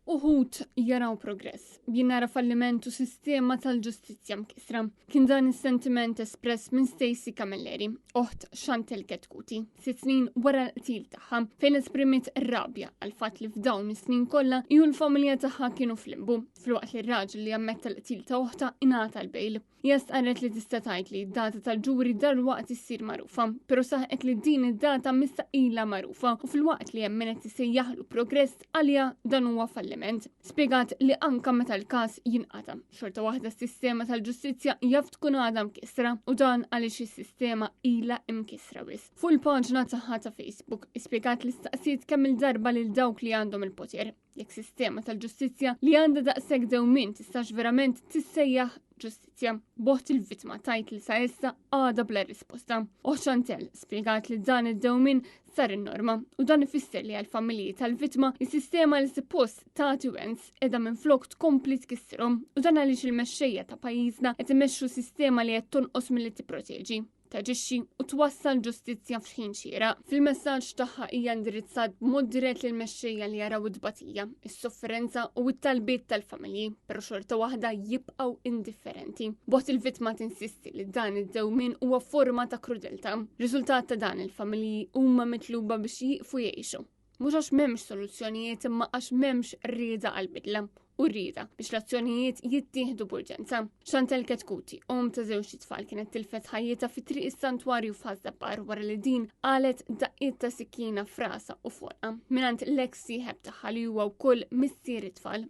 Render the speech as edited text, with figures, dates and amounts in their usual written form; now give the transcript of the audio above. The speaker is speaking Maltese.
Uħut jaraw progress, nara falliment u sistema tal-ġustizzja mkisra. Kien dan is-sentiment espress minn Stacey Camilleri, oħt Chantal Ketkouty, 6 snin wara l-qtil tagħha, fejn esprimit rabja għal fatt li f'dawn is-snin kollha ju l-familja tagħha kienu flimbu, filwaqt li r-raġel li ammetta l-qtil ta' oħta ingħata l-bejl. Qalet li tista' tgħid li d-data tal-ġuri dalwaqt issir magħrufa, però saħqet li din id-data mistaqila magħrufa u fil-waqt li hemmhekk isejjaħlu progress għalija dan huwa falliment. Spjegat li anke meta l-każ jinqata, xorta waħda s-sistema tal-ġustizzja jaf tkun għadha mkissra u dan għaliex is-sistema ilha mkissra wis. Fuq il-paġna tagħha ta' Facebook ispjegat li staqsiet kemm il-darba lil dawk li għandhom il-poter. Jekk sistema tal-ġustizzja li għandha daqshekk dewmien tistax verament tissejjaħ ġustizzja. Boħt il-vittma tajt li sa issa għada bla risposta. Chantal spjegat li dan id-dewmien sar in-norma u dan ifisser li għal-familji tal-vittma is-sistema li suppost tagħti wens qiegħda minflok tkompli tkissirhom u dan għaliex il-mexxejja ta' pajjiżna qed imexxu sistema li qed tonqos milli tipproteġi, taġixxi u twassal ġustizzja f'ħin xieraq. Fil-messaġġ tagħha hija indirizzat b'mod dirett lil mexxejja li jaraw id-dbatija, is-sofferenza u t-talbiet tal-familji, però xorta waħda jibqgħu indifferenti. Bogħt il-vittma tinsisti li dan id-dewmien huwa forma ta' krudeltà. Riżultat ta' dan il-familji huma mitluba biex jiqfu jgħixu. Mhux għax m'hemmx soluzzjonijiet imma għax m'hemmx rieda għall-bidla. U rrida biex l-azzjonijiet jittieħdu b'urġenza. Chantal Ketkouty, ta' żewġ tfal, kienet tilfet ħajjita fi triq is-santwarju f'Ħażdabbar wara li din qalet daqqiet ta' sikkina frasa u fuqha minant l-eks sieħeb tagħha li huwa wkoll missier it-tfal.